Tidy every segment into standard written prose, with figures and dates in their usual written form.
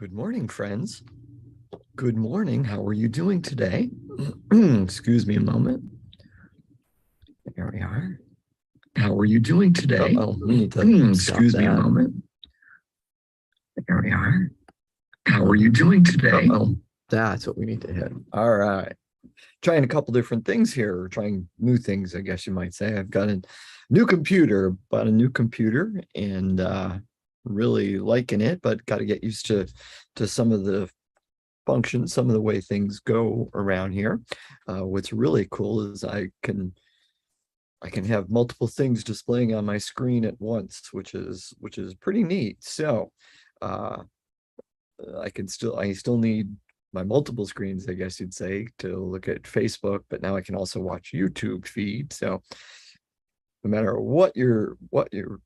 Good morning, friends. Good morning. How are you doing today? Excuse me a moment. There we are. How are you doing today? We need to Excuse me a moment. There we are. How are you doing today? That's what we need to hit. All right. Trying a couple different things here, trying new things, I guess you might say. I've got a new computer, bought a new computer, and really liking it, but got to get used to some of the functions, some of the way things go around here. What's really cool is I can have multiple things displaying on my screen at once, which is pretty neat. So I still need my multiple screens, I guess you'd say, to look at Facebook, but now I can also watch YouTube feed. So no matter what your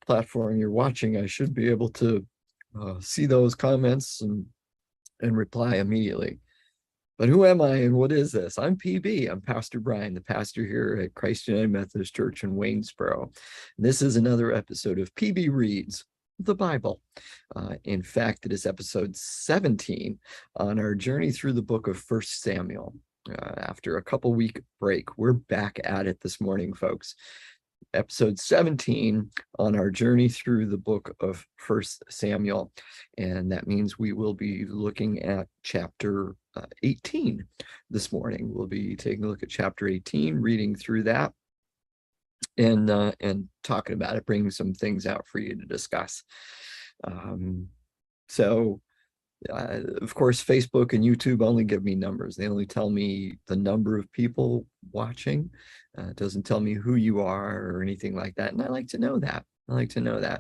platform you're watching, I should be able to see those comments and reply immediately. But who am I and what is this? I'm PB. I'm Pastor Brian, the pastor here at Christ United Methodist Church in Waynesboro. And this is another episode of PB Reads the Bible. In fact, it is episode 17 on our journey through the book of 1 Samuel. After a couple-week break, we're back at it this morning, folks. Episode 17 on our journey through the book of 1 Samuel. And that means we will be looking at chapter 18 this morning. We'll be taking a look at chapter 18, reading through that, and talking about it, bringing some things out for you to discuss. Of course, Facebook and YouTube only give me numbers. They only tell me the number of people watching. It doesn't tell me who you are or anything like that. And I like to know that.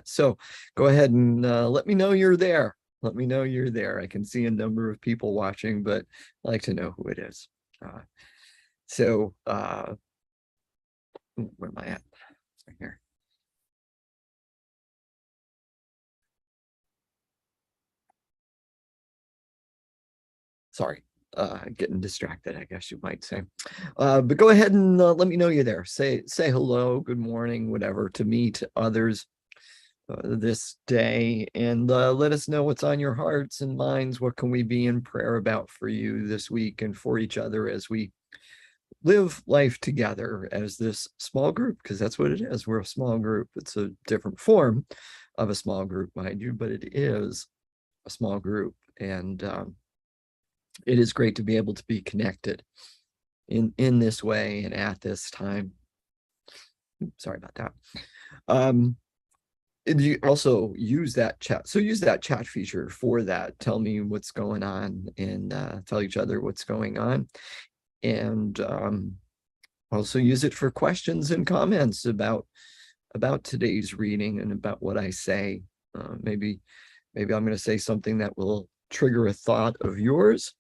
So go ahead and let me know you're there. Let me know you're there. I can see a number of people watching, but I like to know who it is. Where am I at? Right here. Sorry, getting distracted, I guess you might say. But go ahead and let me know you're there. Say hello, good morning, whatever, to me, to others this day, and let us know what's on your hearts and minds. What can we be in prayer about for you this week and for each other as we live life together as this small group, because that's what it is. We're a small group. It's a different form of a small group, mind you, but it is a small group. And it is great to be able to be connected in this way and at this time. Sorry about that. You also use that chat. So use that chat feature for that. Tell me what's going on and tell each other what's going on. And also use it for questions and comments about today's reading and about what I say. Maybe I'm going to say something that will trigger a thought of yours.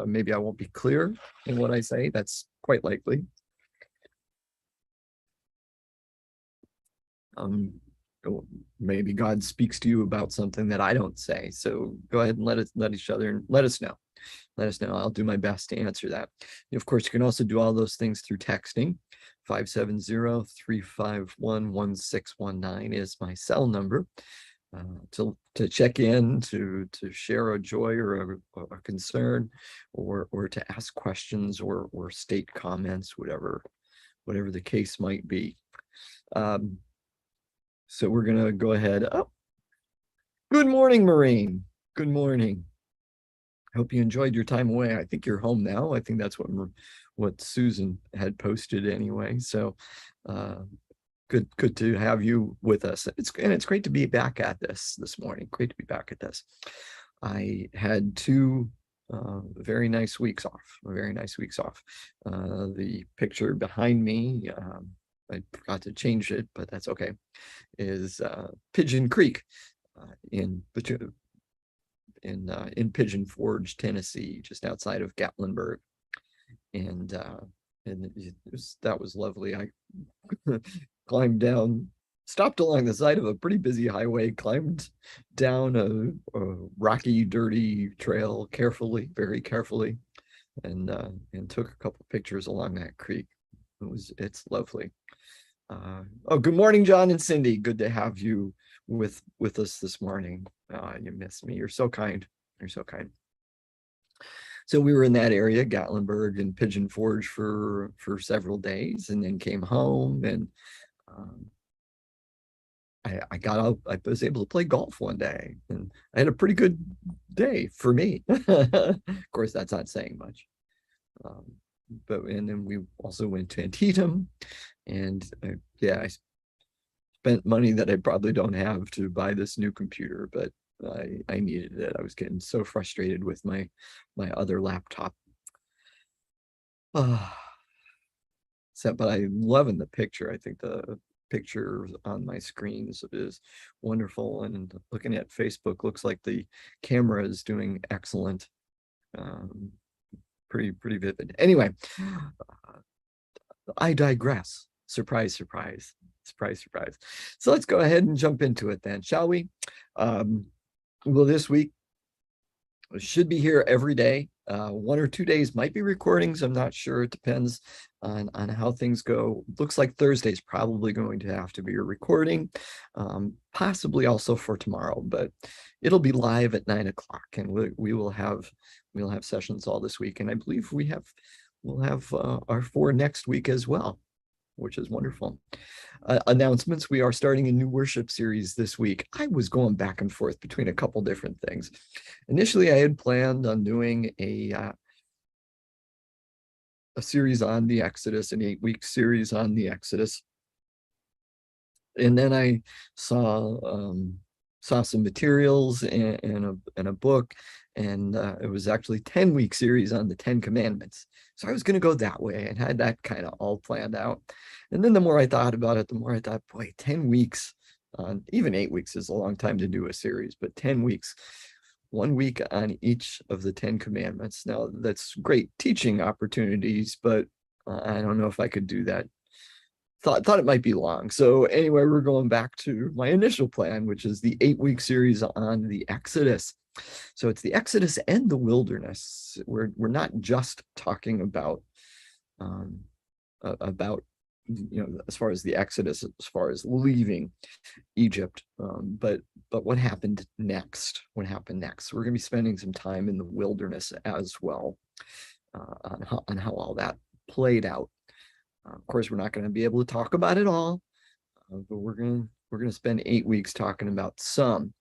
Maybe I won't be clear in what I say. That's quite likely. Maybe God speaks to you about something that I don't say. So go ahead and let us know. Let us know. I'll do my best to answer that. Of course, you can also do all those things through texting. 570-351-1619 is my cell number. To check in, to share a joy or a concern, or to ask questions or state comments, whatever the case might be. So we're gonna go ahead. Oh, good morning, Maureen. Good morning. Hope you enjoyed your time away. I think you're home now. I think that's what Susan had posted anyway. So good to have you with us. It's great to be back at this morning. Great to be back at this. I had two very nice weeks off. The picture behind me, I forgot to change it, but that's okay, is Pigeon Creek in Pigeon Forge, Tennessee, just outside of Gatlinburg. And that was lovely. I climbed down, stopped along the side of a pretty busy highway, climbed down a rocky, dirty trail very carefully, and took a couple pictures along that creek. It's lovely. Good morning, John and Cindy. Good to have you with us this morning. You missed me. You're so kind. You're so kind. So we were in that area, Gatlinburg and Pigeon Forge, for several days, and then came home, and I got out. I was able to play golf one day, and I had a pretty good day for me. Of course, that's not saying much. And then we also went to Antietam, and yeah, I spent money that I probably don't have to buy this new computer, but I needed it. I was getting so frustrated with my other laptop. But I'm loving the picture. I think the picture on my screen is wonderful, and looking at Facebook, looks like the camera is doing excellent. Pretty vivid. Anyway, I digress. Surprise, surprise, surprise, surprise. So let's go ahead and jump into it then, shall we? Well, this week should be here every day. 1 or 2 days might be recordings. I'm not sure. It depends on how things go. Looks like Thursday's probably going to have to be a recording, possibly also for tomorrow, but it'll be live at 9 o'clock, and we'll have sessions all this week. And I believe we'll have our 4 next week as well, which is wonderful. Announcements: we are starting a new worship series this week. I was going back and forth between a couple different things. Initially, I had planned on doing a series on the Exodus, an 8-week series on the Exodus. And then I saw some materials and a book, and it was actually 10-week series on the 10 Commandments. So I was going to go that way, and had that kind of all planned out. And then the more I thought about it, the more I thought, boy, 10 weeks, even 8 weeks is a long time to do a series, but 10 weeks, 1 week on each of the 10 Commandments. Now, that's great teaching opportunities, but I don't know if I could do that. Thought it might be long. So anyway, we're going back to my initial plan, which is the 8-week series on the Exodus. So it's the Exodus and the wilderness. We're not just talking about as far as the Exodus, as far as leaving Egypt, but what happened next? What happened next? We're going to be spending some time in the wilderness as well, on how all that played out. Of course, we're not going to be able to talk about it all, but we're going to spend 8 weeks talking about some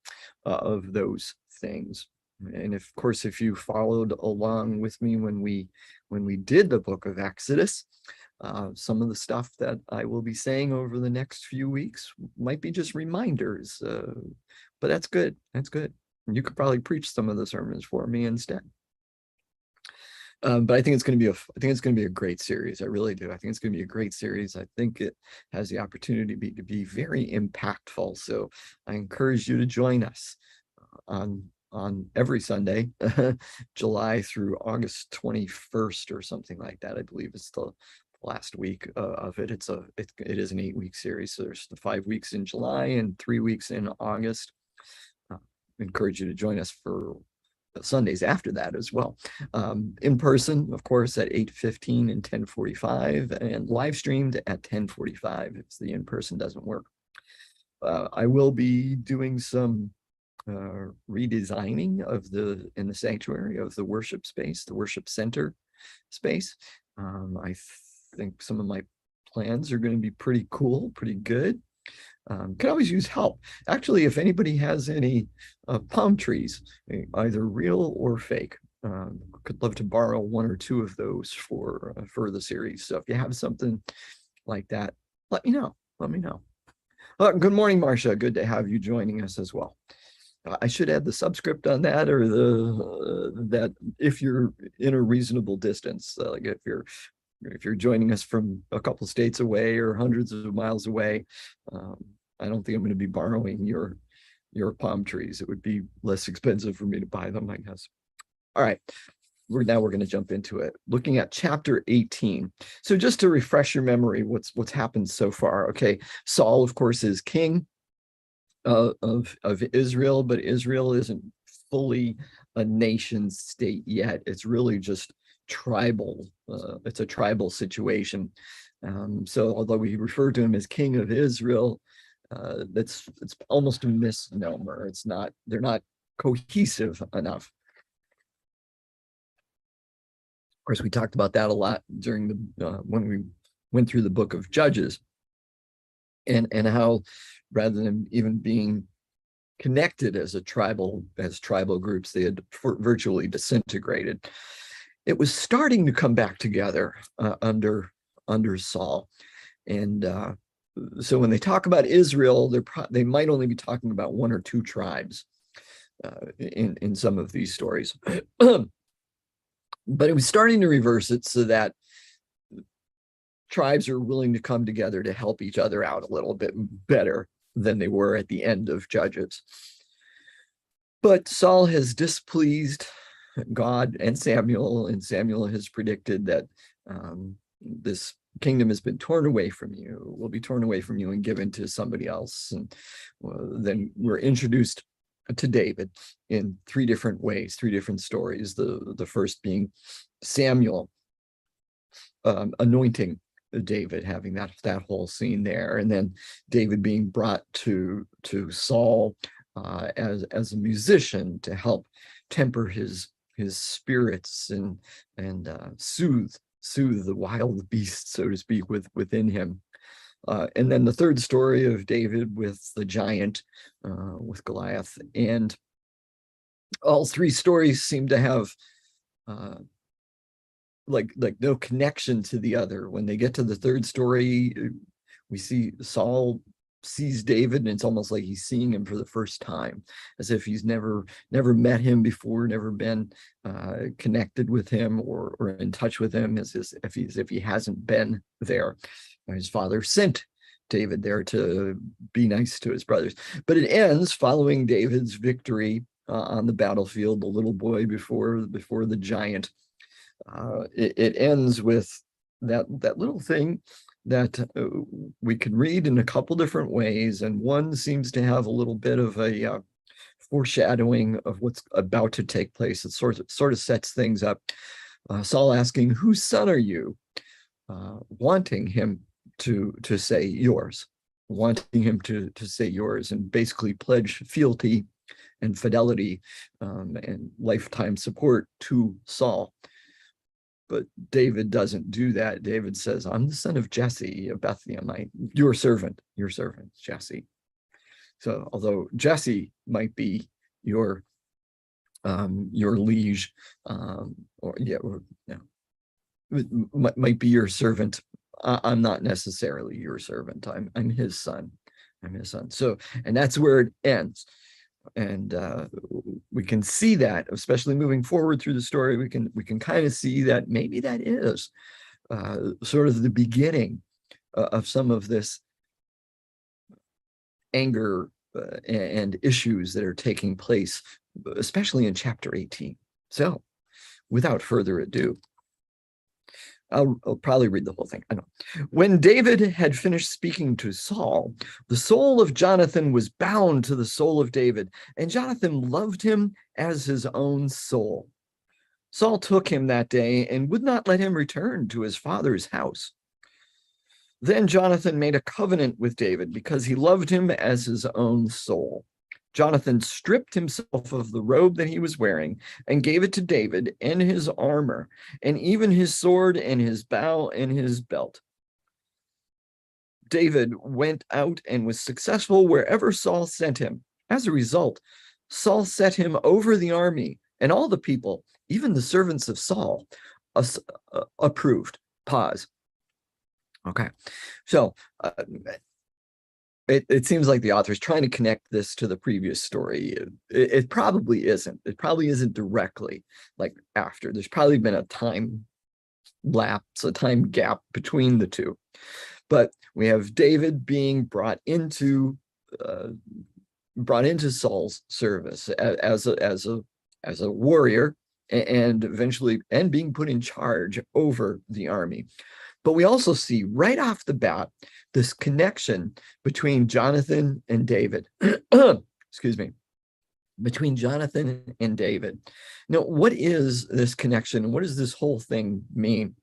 of those things. And of course, if you followed along with me when we did the book of Exodus, some of the stuff that I will be saying over the next few weeks might be just reminders, but that's good. That's good. You could probably preach some of the sermons for me instead. But I think it's going to be a great series. I really do. I think it's going to be a great series. I think it has the opportunity to be very impactful. So I encourage you to join us on every Sunday, July through August 21st or something like that. I believe it's the last week of it. It is an 8-week series. So there's the 5 weeks in July and 3 weeks in August. I encourage you to join us for Sundays after that as well, in person, of course, at 8:15 and 10:45, and live streamed at 10:45 if the in-person doesn't work. I will be doing some redesigning in the sanctuary of the worship space, the worship center space. I think some of my plans are going to be pretty cool, pretty good. Could always use help. Actually, if anybody has any palm trees, either real or fake, could love to borrow 1 or 2 of those for the series. So if you have something like that, let me know. Let me know. Good morning, Marcia. Good to have you joining us as well. I should add the subscript on that, or that if you're in a reasonable distance, like if you're joining us from a couple states away or hundreds of miles away, I don't think I'm going to be borrowing your palm trees. It would be less expensive for me to buy them, I guess. All right. We're going to jump into it, looking at chapter 18. So just to refresh your memory, what's happened so far. Okay, Saul, of course, is king of Israel, but Israel isn't fully a nation state yet. It's really just tribal. It's a tribal situation. So although we refer to him as king of Israel, it's almost a misnomer. They're not cohesive enough. course, we talked about that a lot during the when we went through the book of Judges, and how rather than even being connected as tribal groups, they had virtually disintegrated. It was starting to come back together under Saul, and so when they talk about Israel, they might only be talking about one or two tribes in some of these stories. But it was starting to reverse it so that tribes are willing to come together to help each other out a little bit better than they were at the end of Judges. But Saul has displeased God and Samuel has predicted that this kingdom has been torn away from you, will be torn away from you and given to somebody else. And then we're introduced to David in three different ways, three different stories. The first being Samuel anointing David, having that whole scene there, and then David being brought to Saul as a musician to help temper his spirits and soothe the wild beast, so to speak, within him. And then the third story of David with the giant, with Goliath. And all three stories seem to have like no connection to the other. When they get to the third story, we see Saul sees David, and it's almost like he's seeing him for the first time, as if he's never met him before, never been connected with him or in touch with him, as if he hasn't been there. His father sent David there to be nice to his brothers. But it ends following David's victory on the battlefield, the little boy before the giant. It ends with that little thing that we can read in a couple different ways, and one seems to have a little bit of a foreshadowing of what's about to take place. It sort of sets things up. Saul asking, "Whose son are you?" Wanting him to say yours, and basically pledge fealty and fidelity and lifetime support to Saul. But David doesn't do that. David says, "I'm the son of Jesse of Bethlehemite, your servant, Jesse." So although Jesse might be your liege, might be your servant, I'm not necessarily your servant. I'm his son. So, and that's where it ends. And we can see that, especially moving forward through the story, we can kind of see that maybe that is sort of the beginning of some of this anger and issues that are taking place, especially in chapter 18. So without further ado, I'll probably read the whole thing. I know. When David had finished speaking to Saul, the soul of Jonathan was bound to the soul of David, and Jonathan loved him as his own soul. Saul took him that day and would not let him return to his father's house. Then Jonathan made a covenant with David because he loved him as his own soul. Jonathan stripped himself of the robe that he was wearing and gave it to David and his armor, and even his sword and his bow and his belt. David went out and was successful wherever Saul sent him. As a result, Saul set him over the army, and all the people, even the servants of Saul, approved. Pause. Okay, so it seems like the author is trying to connect this to the previous story. It probably isn't. It probably isn't directly like after. There's probably been a time lapse, a time gap between the two. But we have David being brought into Saul's service as a warrior, and eventually being put in charge over the army. But we also see right off the bat this connection between Jonathan and David. Excuse me. Between Jonathan and David. Now, what is this connection? What does this whole thing mean?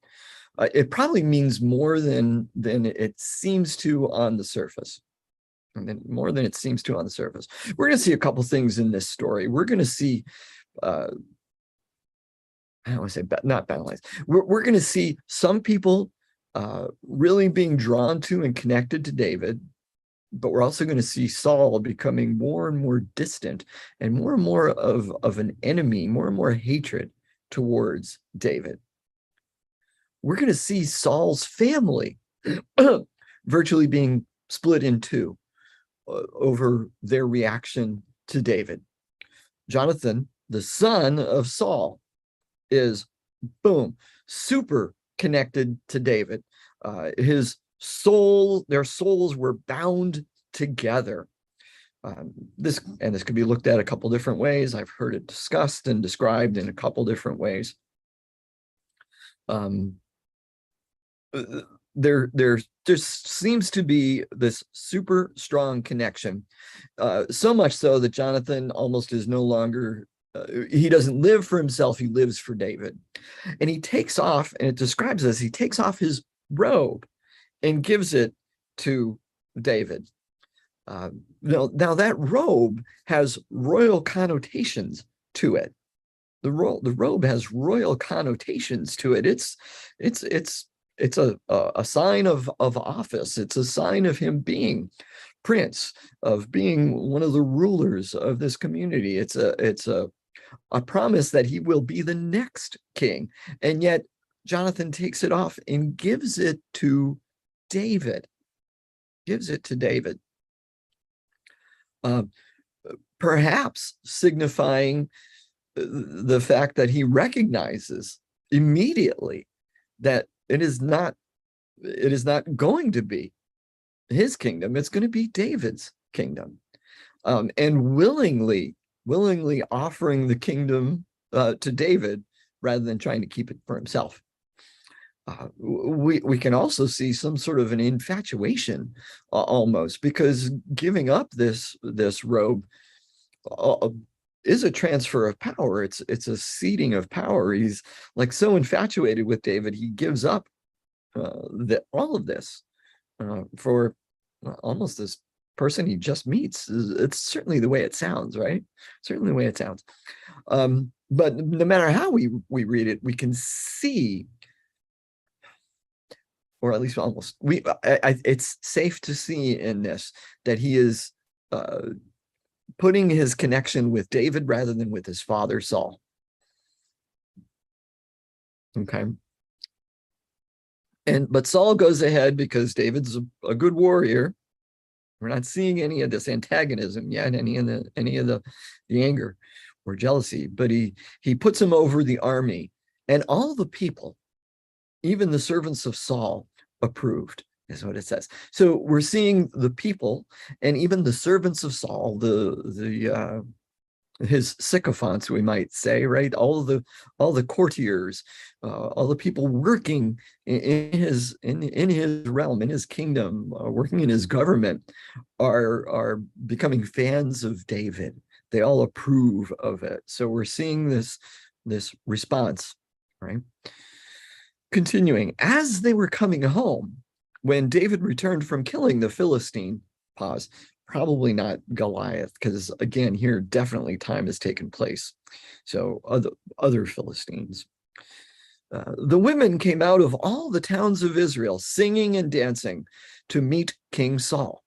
It probably means more than it seems to on the surface. And then more than it seems to on the surface. We're going to see a couple things in this story. We're going to see I don't want to say not battleize. We're going to see some people really being drawn to and connected to David, but we're also going to see Saul becoming more and more distant and more of an enemy, more and more hatred towards David. We're going to see Saul's family virtually being split in two over their reaction to David. Jonathan, the son of Saul, is, boom, super connected to David. Their souls were bound together. This could be looked at a couple different ways. I've heard it discussed and described in a couple different ways. There just seems to be this super strong connection, so much so that Jonathan almost is no longer, he doesn't live for himself, he lives for David. And he takes off, and it describes this, he takes off his robe and gives it to David. Now that robe has royal connotations to it. The robe has royal connotations to it. It's a sign of office. It's a sign of him being prince, of being one of the rulers of this community. It's a promise that he will be the next king. And yet Jonathan takes it off and gives it to David. Perhaps signifying the fact that he recognizes immediately that it is not going to be his kingdom, it's going to be David's kingdom, and willingly offering the kingdom to David rather than trying to keep it for himself. We can also see some sort of an infatuation almost, because giving up this robe is a transfer of power. It's a ceding of power. He's like so infatuated with David, he gives up all of this for almost this person he just meets. It's certainly the way it sounds, right? Certainly the way it sounds. But no matter how we read it, we can see, or at least almost, it's safe to see in this that he is putting his connection with David rather than with his father Saul. Okay. But Saul goes ahead because David's a good warrior. We're not seeing any of this antagonism yet, any of the anger or jealousy, but he puts him over the army, and all the people, even the servants of Saul, approved, is what it says. So we're seeing the people and even the servants of Saul, his sycophants, we might say, right? All the courtiers, all the people working in his realm, in his kingdom, working in his government, are becoming fans of David. They all approve of it. So we're seeing this response, right? Continuing, as they were coming home, when David returned from killing the Philistine, pause, probably not Goliath, because again, here definitely time has taken place. So other Philistines. The women came out of all the towns of Israel, singing and dancing to meet King Saul,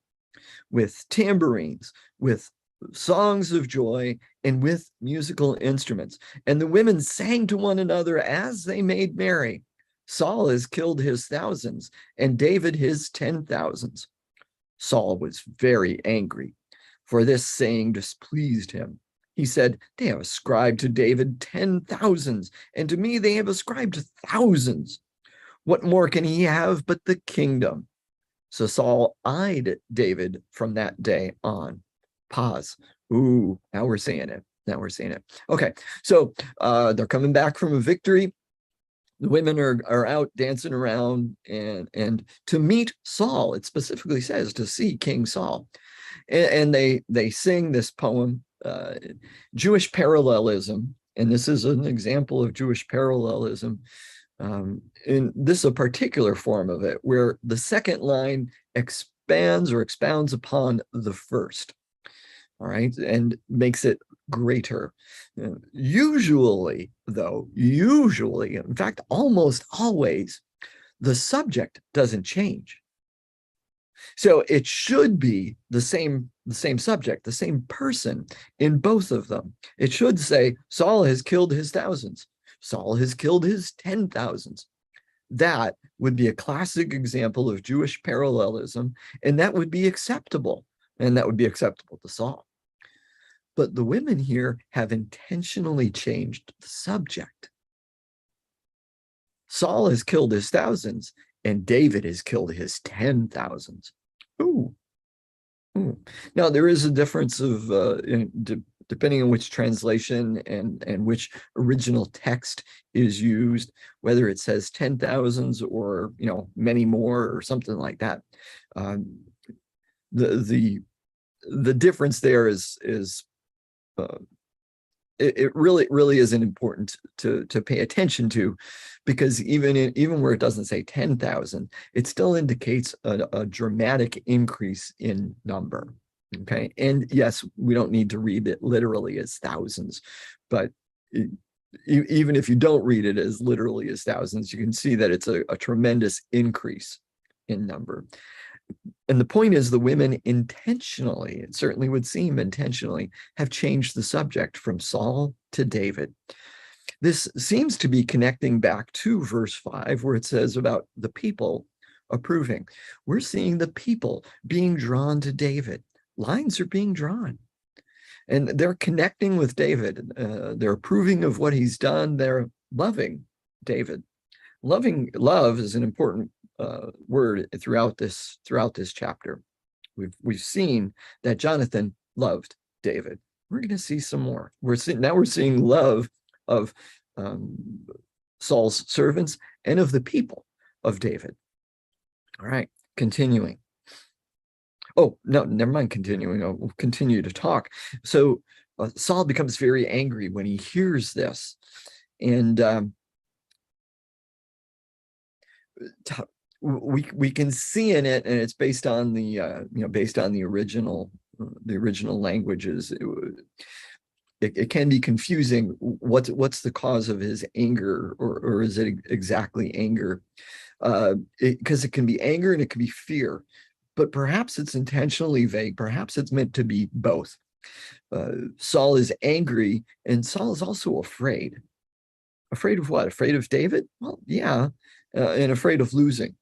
with tambourines, with songs of joy, and with musical instruments. And the women sang to one another as they made merry. Saul has killed his thousands, and David his 10,000s. Saul was very angry, for this saying displeased him. He said, they have ascribed to David 10,000s, and to me they have ascribed thousands. What more can he have but the kingdom? So Saul eyed David from that day on. Pause. Ooh, now we're saying it. Okay, so they're coming back from a victory. The women are out dancing around and to meet Saul. It specifically says to see King Saul. And they sing this poem, Jewish parallelism. And this is an example of Jewish parallelism. And this is a particular form of it, where the second line expands or expounds upon the first. All right, and makes it greater. Usually, though, in fact, almost always, the subject doesn't change. So it should be the same subject, the same person in both of them. It should say, Saul has killed his thousands. Saul has killed his 10,000s. That would be a classic example of Jewish parallelism, and that would be acceptable. And that would be acceptable to Saul. But the women here have intentionally changed the subject. Saul has killed his thousands, and David has killed his 10,000s. Ooh. Ooh. Now, there is a difference of depending on which translation and which original text is used, whether it says 10,000s or many more or something like that. The difference there is it really isn't important to pay attention to, because even where it doesn't say 10,000, it still indicates a dramatic increase in number. Okay, and yes, we don't need to read it literally as thousands, but even if you don't read it as literally as thousands, you can see that it's a tremendous increase in number. And the point is, the women intentionally, it certainly would seem intentionally, have changed the subject from Saul to David. This seems to be connecting back to verse 5, where it says about the people approving. We're seeing the people being drawn to David. Lines are being drawn. And they're connecting with David. They're approving of what he's done. They're loving David. Love is an important word throughout this chapter. We've seen that Jonathan loved David. We're going to see some more. We're seeing love of Saul's servants and of the people of David. All right, continuing. Oh, no, never mind continuing. We'll continue to talk. So Saul becomes very angry when he hears this. And we can see in it, and it's based on the original languages. It can be confusing. What's the cause of his anger, or is it exactly anger? Because it can be anger and it can be fear, but perhaps it's intentionally vague. Perhaps it's meant to be both. Saul is angry, and Saul is also afraid. Afraid of what? Afraid of David? Well, yeah, and afraid of losing.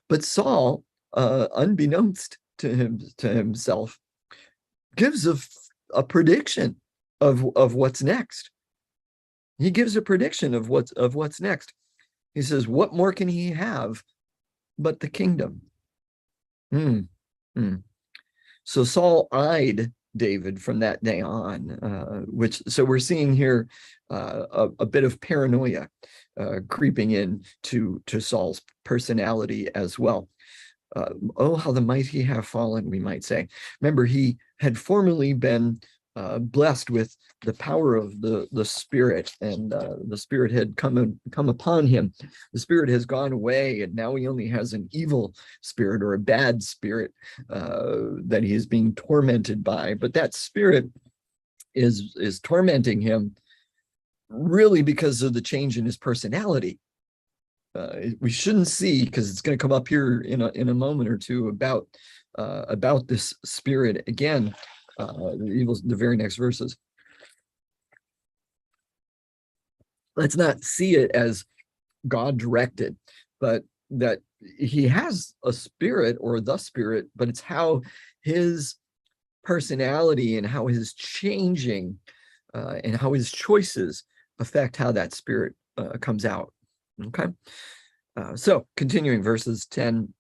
But Saul, unbeknownst to himself, gives a prediction of what's next. He gives a prediction of what's next. He says, "What more can he have but the kingdom?" So Saul eyed David from that day on, so we're seeing here a bit of paranoia creeping in to Saul's personality as well. Oh, how the mighty have fallen, we might say. Remember, he had formerly been blessed with the power of the Spirit, and the Spirit had come upon him. The Spirit has gone away, and now he only has an evil spirit, or a bad spirit, that he is being tormented by. But that spirit is tormenting him really because of the change in his personality. We shouldn't see, because it's going to come up here in a moment or two, about this spirit again. The very next verses. Let's not see it as God directed, but that he has a spirit, or the Spirit, but it's how his personality and how his changing and how his choices affect how that spirit comes out. Okay. So continuing verses 10,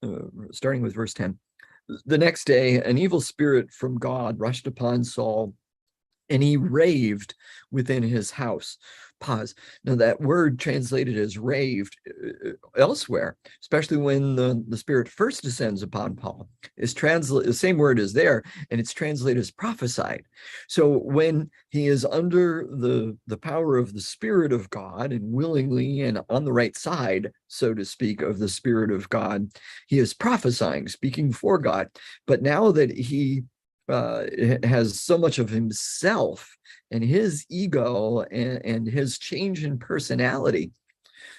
starting with verse 10. The next day, an evil spirit from God rushed upon Saul, and he raved within his house. Pause. Now, that word translated as raved elsewhere, especially when the spirit first descends upon Paul, is the same word is there, and it's translated as prophesied. So when he is under the power of the Spirit of God, and willingly and on the right side, so to speak, of the Spirit of God, he is prophesying, speaking for God. But now that he has so much of himself and his ego and his change in personality.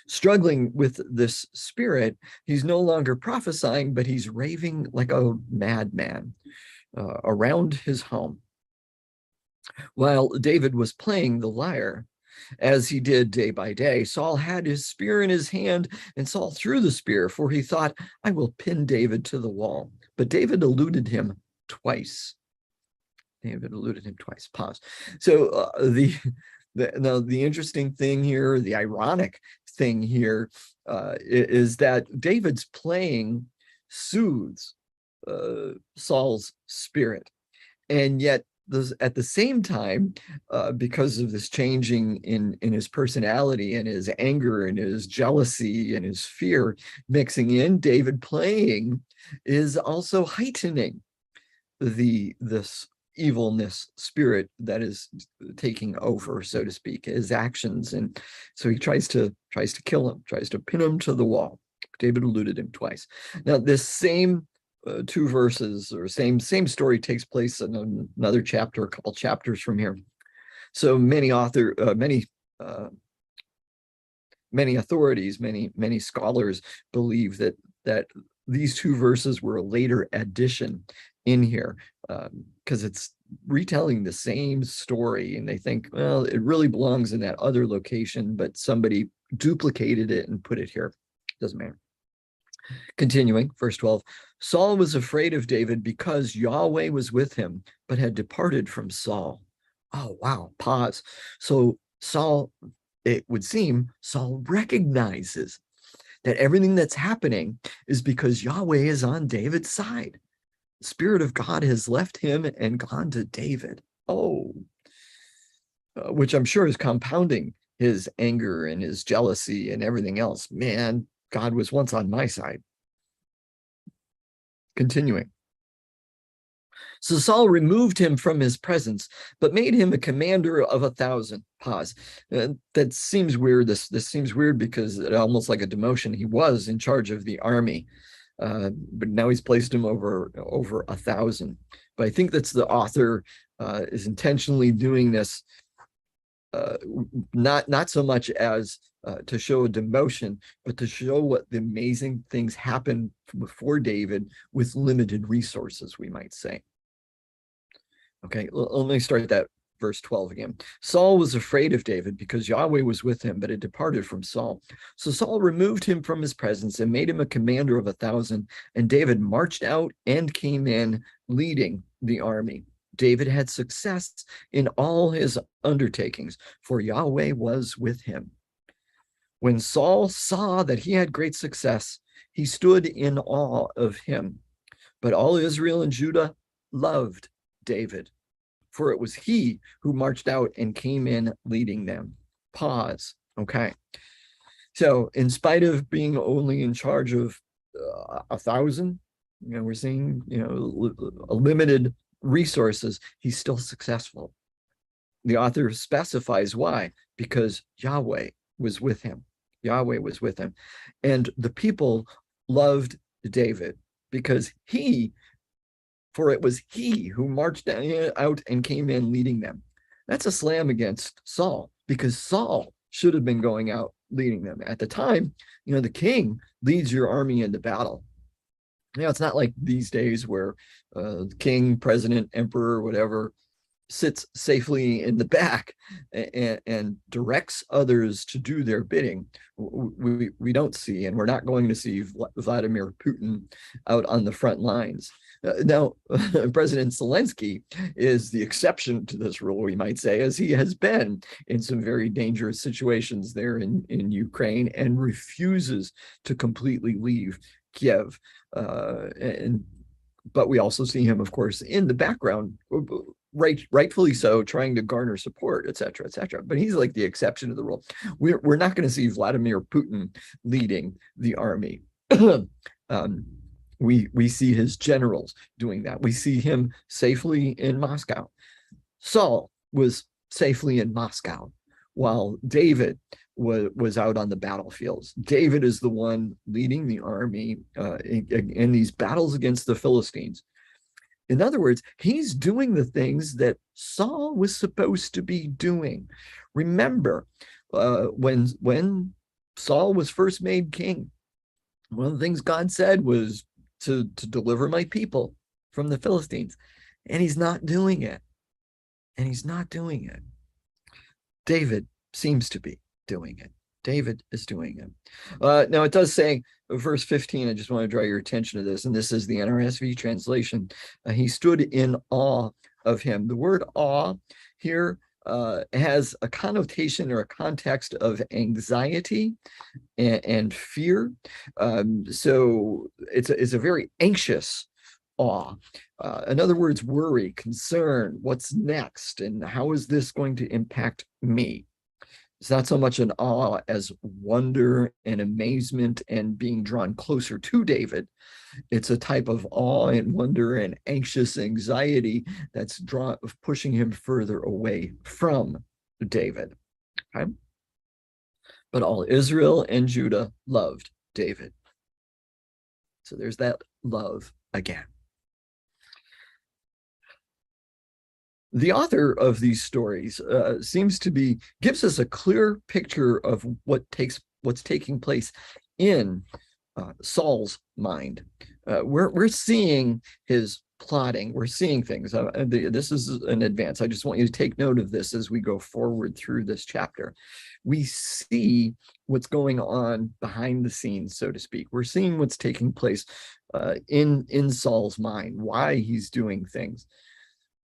Struggling with this spirit, he's no longer prophesying, but he's raving like a madman around his home. While David was playing the lyre, as he did day by day, Saul had his spear in his hand, and Saul threw the spear, for he thought, I will pin David to the wall. But David eluded him twice. David eluded him twice. Pause. So the interesting thing here, the ironic thing here, is that David's playing soothes Saul's spirit, and yet at the same time, because of this changing in his personality and his anger and his jealousy and his fear mixing in, David playing is also heightening this evilness spirit that is taking over, so to speak, his actions. And so he tries to kill him, tries to pin him to the wall. David eluded him twice. Now, this same two verses or same story takes place in another chapter, a couple chapters from here. So many authorities, many scholars believe that these two verses were a later addition in here, because it's retelling the same story, and they think, well, it really belongs in that other location, but somebody duplicated it and put it here. Doesn't matter. Continuing, verse 12, Saul was afraid of David because Yahweh was with him, but had departed from Saul. Oh, wow, pause. So Saul, it would seem, Saul recognizes that everything that's happening is because Yahweh is on David's side. The Spirit of God has left him and gone to David. Oh, which I'm sure is compounding his anger and his jealousy and everything else. Man, God was once on my side. Continuing. So Saul removed him from his presence, but made him a commander of 1,000. Pause. That seems weird. This seems weird because it almost like a demotion. He was in charge of the army, but now he's placed him over 1,000. But I think that's the author is intentionally doing this, not so much as to show a demotion, but to show what the amazing things happened before David with limited resources, we might say. Okay, let me start that verse 12 again. Saul was afraid of David because Yahweh was with him, but had departed from Saul. So Saul removed him from his presence and made him a commander of 1,000. And David marched out and came in, leading the army. David had success in all his undertakings, for Yahweh was with him. When Saul saw that he had great success, he stood in awe of him. But all Israel and Judah loved David, for it was he who marched out and came in leading them. Pause. Okay. So in spite of being only in charge of 1,000, we're seeing, a limited resources, he's still successful. The author specifies why, because Yahweh was with him. Yahweh was with him. And the people loved David because for it was he who marched out and came in leading them. That's a slam against Saul, because Saul should have been going out leading them. At the time, the king leads your army into battle. It's not like these days where the king, president, emperor, whatever, sits safely in the back and directs others to do their bidding. We don't see, and we're not going to see Vladimir Putin out on the front lines. Now, President Zelensky is the exception to this rule, we might say, as he has been in some very dangerous situations there in Ukraine and refuses to completely leave Kiev. But we also see him, of course, in the background, rightfully so, trying to garner support, et cetera, et cetera. But he's like the exception to the rule. We're not going to see Vladimir Putin leading the army. We see his generals doing that. We see him safely in Moscow. Saul was safely in Moscow, while David was out on the battlefields. David is the one leading the army in these battles against the Philistines. In other words, he's doing the things that Saul was supposed to be doing. Remember, when Saul was first made king, one of the things God said was to deliver my people from the Philistines, and he's not doing it. And he's not doing it. David seems to be doing it. David is doing it. Now, it does say, verse 15, I just want to draw your attention to this, and this is the NRSV translation. He stood in awe of him. The word awe here has a connotation or a context of anxiety and fear. So it's a very anxious awe. In other words, worry, concern, what's next, and how is this going to impact me? It's not so much an awe as wonder and amazement and being drawn closer to David. It's a type of awe and wonder and anxious anxiety that's pushing him further away from David. Okay? But all Israel and Judah loved David. So there's that love again. The author of these stories gives us a clear picture of what's taking place in Saul's mind. We're seeing his plotting. We're seeing things. This is an advance. I just want you to take note of this as we go forward through this chapter. We see what's going on behind the scenes, so to speak. We're seeing what's taking place in Saul's mind, why he's doing things.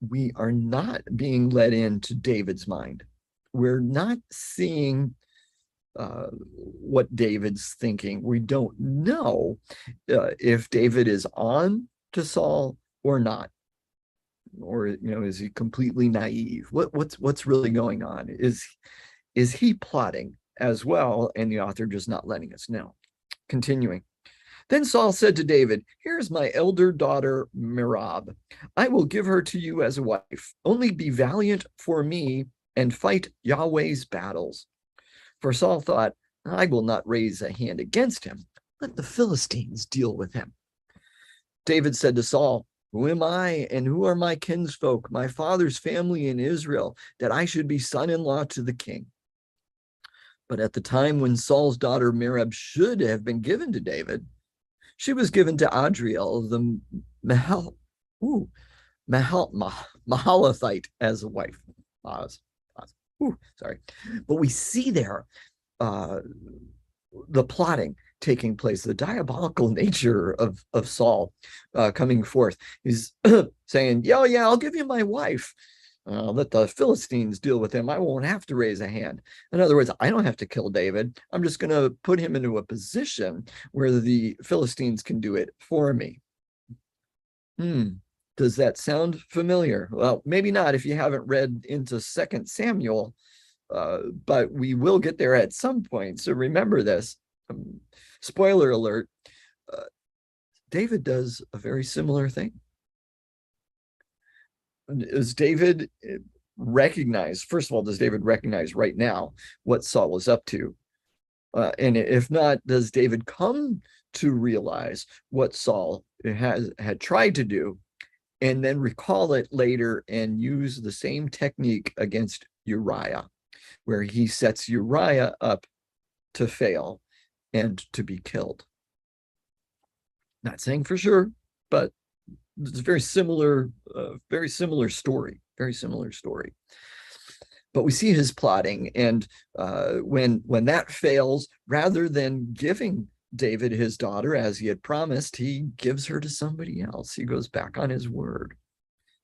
We are not being led into David's mind. We're not seeing what David's thinking. We don't know if David is on to Saul or not, or is he completely naive? What's really going on? Is he plotting as well? And the author just not letting us know. Continuing. Then Saul said to David, "Here's my elder daughter, Merab. I will give her to you as a wife. Only be valiant for me and fight Yahweh's battles." For Saul thought, "I will not raise a hand against him. Let the Philistines deal with him." David said to Saul, "Who am I and who are my kinsfolk, my father's family in Israel, that I should be son-in-law to the king?" But at the time when Saul's daughter Merab should have been given to David, she was given to Adriel, the Mahalathite, as a wife. Sorry. But we see there the plotting taking place, the diabolical nature of Saul coming forth. He's saying, yeah, I'll give you my wife. Let the Philistines deal with him. I won't have to raise a hand. In other words, I don't have to kill David. I'm just going to put him into a position where the Philistines can do it for me. Does that sound familiar? Well, maybe not if you haven't read into 2 Samuel, but we will get there at some point. So remember this. Spoiler alert, David does a very similar thing. Does David recognize, first of all, does David recognize right now what Saul is up to? And if not, does David come to realize what Saul had tried to do and then recall it later and use the same technique against Uriah, where he sets Uriah up to fail and to be killed? Not saying for sure, but it's a very similar story. But we see his plotting, and when that fails, rather than giving David his daughter as he had promised, he gives her to somebody else. He goes back on his word.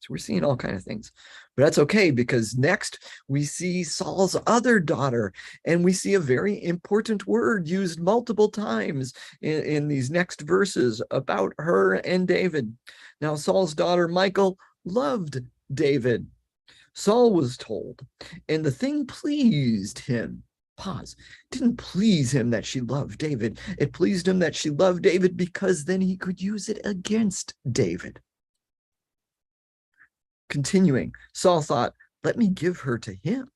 So we're seeing all kinds of things, but that's okay, because next we see Saul's other daughter, and we see a very important word used multiple times in these next verses about her and David. Now, Saul's daughter, Michal, loved David. Saul was told, and the thing pleased him. Pause. It didn't please him that she loved David. It pleased him that she loved David because then he could use it against David. Continuing, Saul thought, let me give her to him,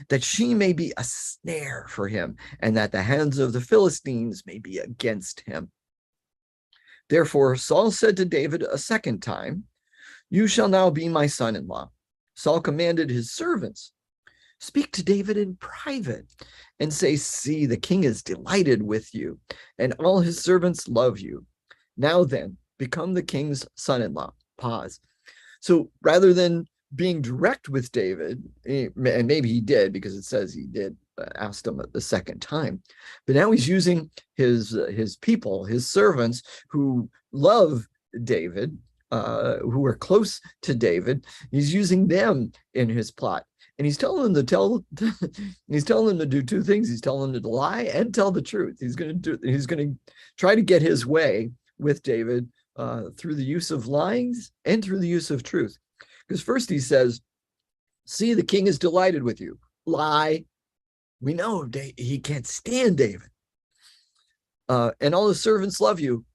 that she may be a snare for him, and that the hands of the Philistines may be against him. Therefore, Saul said to David a second time, You shall now be my son-in-law. Saul commanded his servants, speak to David in private and say, see, the king is delighted with you, and all his servants love you. Now then, become the king's son-in-law. Pause. So rather than being direct with David, and maybe he did because it says he did, asked him the second time, but now he's using his people, his servants who love David, who are close to David. He's using them in his plot, and he's telling them to he's telling them to do two things. He's telling them to lie and tell the truth. He's going to try to get his way with David through the use of lies and through the use of truth. Because first he says, see, the king is delighted with you. Lie. We know he can't stand David. And all the servants love you.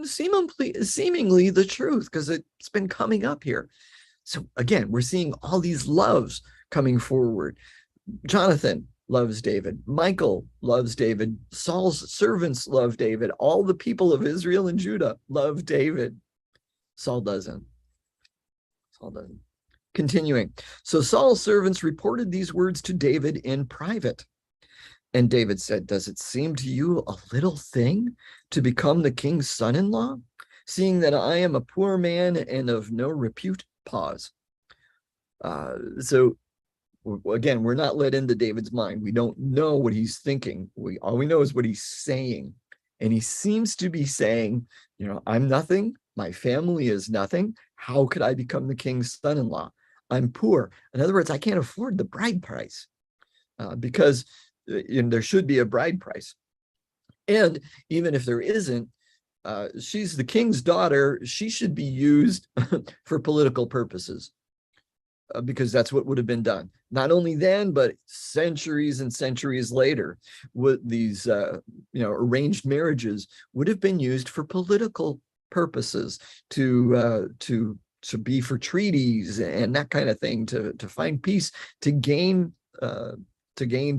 Seemingly the truth, because it's been coming up here. So again, we're seeing all these loves coming forward. Jonathan loves David. Michael loves David. Saul's servants love David. All the people of Israel and Judah love David. Saul doesn't. Continuing. So Saul's servants reported these words to David in private. And David said, does it seem to you a little thing to become the king's son-in-law, seeing that I am a poor man and of no repute? Pause. So again, we're not let into David's mind. We don't know what he's thinking. All we know is what he's saying. And he seems to be saying, I'm nothing. My family is nothing. How could I become the king's son-in-law? I'm poor. In other words, I can't afford the bride price because there should be a bride price. And even if there isn't, she's the king's daughter. She should be used for political purposes because that's what would have been done. Not only then, but centuries and centuries later, these arranged marriages would have been used for political purposes to be for treaties and that kind of thing, to find peace, to gain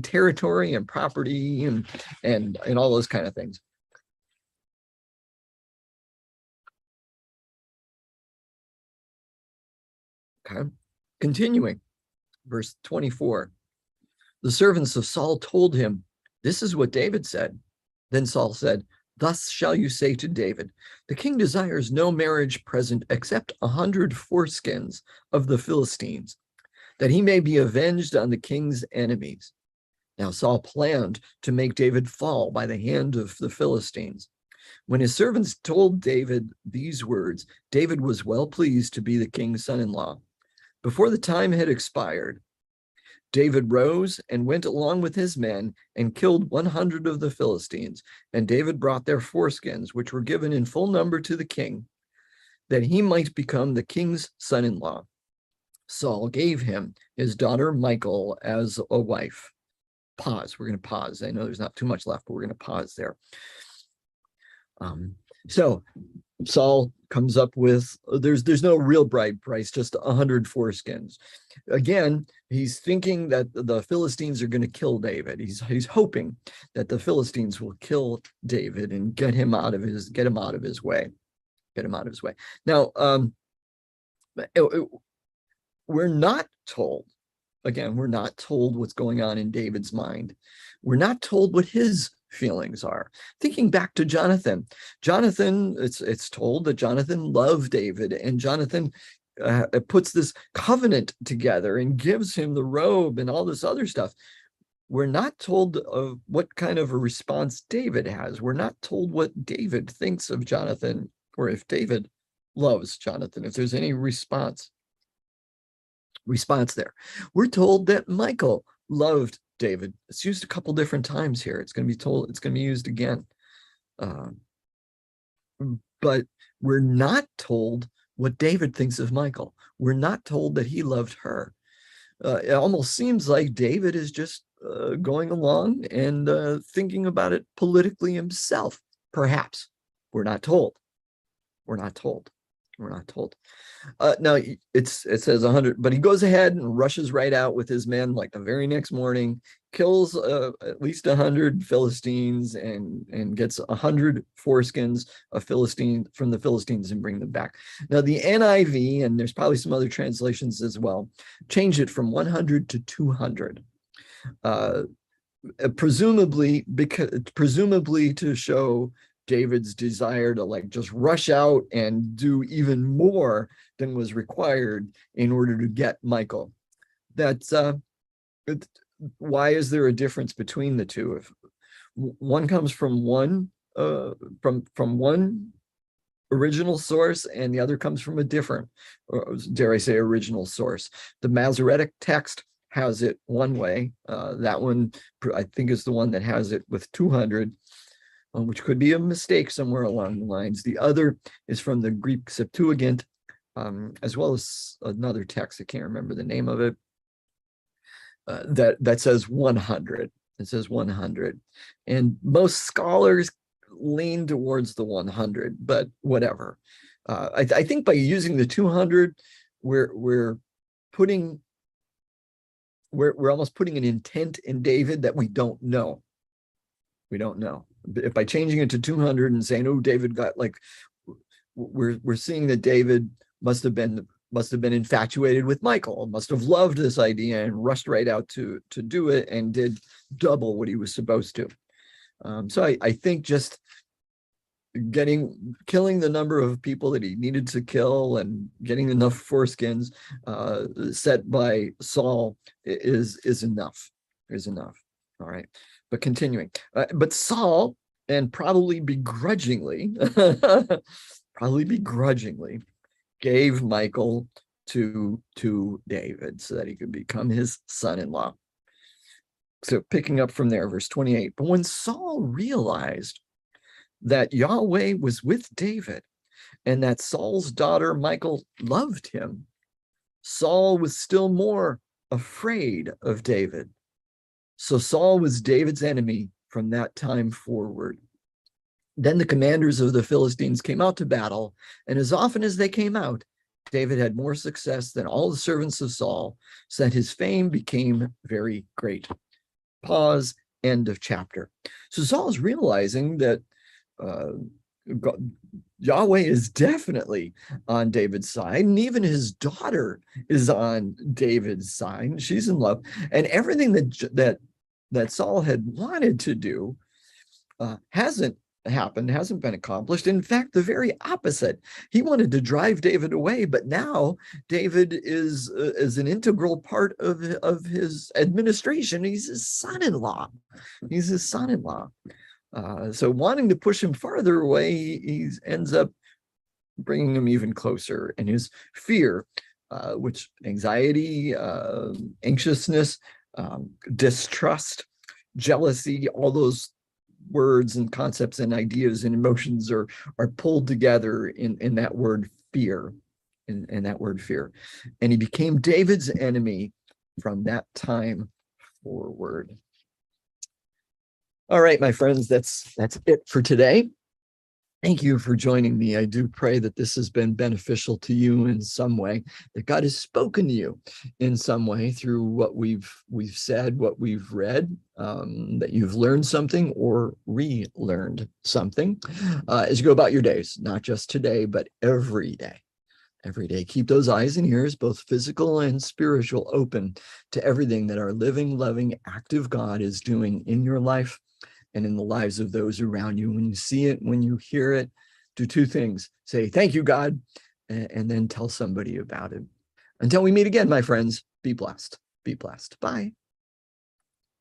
territory and property and all those kind of things. Okay, continuing, verse 24. The servants of Saul told him, this is what David said. Then Saul said, thus shall you say to David, the king desires no marriage present except 100 foreskins of the Philistines, that he may be avenged on the king's enemies. Now Saul planned to make David fall by the hand of the Philistines. When his servants told David these words, David was well pleased to be the king's son-in-law. Before the time had expired, David rose and went along with his men and killed 100 of the Philistines. And David brought their foreskins, which were given in full number to the king, that he might become the king's son-in-law. Saul gave him his daughter Michal as a wife. Pause. We're going to pause. I know there's not too much left, but we're going to pause there. So Saul comes up with, there's no real bride price, just 100 foreskins. Again, he's thinking that the Philistines are going to kill David. He's hoping that the Philistines will kill David and get him out of his way. Now, we're not told. Again, we're not told what's going on in David's mind. We're not told what his feelings are. Thinking back to Jonathan, it's told that Jonathan loved David, and Jonathan puts this covenant together and gives him the robe and all this other stuff. We're not told of what kind of a response David has. We're not told what David thinks of Jonathan, or if David loves Jonathan, if there's any response there. We're told that Michal loved David. It's used a couple different times here. It's going to be used again. But we're not told what David thinks of Michal. We're not told that he loved her. It almost seems like David is just going along and thinking about it politically himself. Perhaps. We're not told. We're not told. Now it says 100, but he goes ahead and rushes right out with his men like the very next morning, kills at least 100 Philistines and gets 100 foreskins of Philistine from the Philistines and bring them back. Now the NIV, and there's probably some other translations as well, change it from 100 to 200. Presumably to show David's desire to like just rush out and do even more than was required in order to get Michael. That's why is there a difference between the two? If one comes from one original source and the other comes from a different, dare I say, original source. The Masoretic text has it one way. That one, I think, is the one that has it with 200. Which could be a mistake somewhere along the lines. The other is from the Greek Septuagint, as well as another text, I can't remember the name of it, that says 100. It says 100. And most scholars lean towards the 100, but whatever. I think by using the 200, we're almost putting an intent in David that we don't know. We don't know. If by changing it to 200 and saying, oh, David got like, we're seeing that David must have been infatuated with Michael, must have loved this idea and rushed right out to do it and did double what he was supposed to. So I think just killing the number of people that he needed to kill and getting enough foreskins set by Saul is enough. All right. But continuing, but Saul, and probably begrudgingly, gave Michael to David so that he could become his son-in-law. So picking up from there, verse 28, but when Saul realized that Yahweh was with David and that Saul's daughter Michal loved him, Saul was still more afraid of David. So Saul was David's enemy from that time forward. Then the commanders of the Philistines came out to battle, and as often as they came out, David had more success than all the servants of Saul, so that his fame became very great. Pause, end of chapter. So Saul is realizing that Yahweh is definitely on David's side, and even his daughter is on David's side. She's in love, and everything that Saul had wanted to do hasn't happened, hasn't been accomplished. In fact, the very opposite. He wanted to drive David away, but now David is an integral part of his administration. He's his son-in-law. So wanting to push him farther away, he ends up bringing him even closer. And his fear, which anxiety, anxiousness, distrust, jealousy, all those words and concepts and ideas and emotions are pulled together in that word fear, in that word fear. And he became David's enemy from that time forward. All right, my friends, that's it for today. Thank you for joining me. I do pray that this has been beneficial to you in some way, that God has spoken to you in some way through what we've said, what we've read, that you've learned something or relearned something as you go about your days, not just today, but every day. Every day, keep those eyes and ears, both physical and spiritual, open to everything that our living, loving, active God is doing in your life and in the lives of those around you. When you see it, when you hear it, do two things. Say, thank you, God, and then tell somebody about it. Until we meet again, my friends, be blessed. Be blessed. Bye.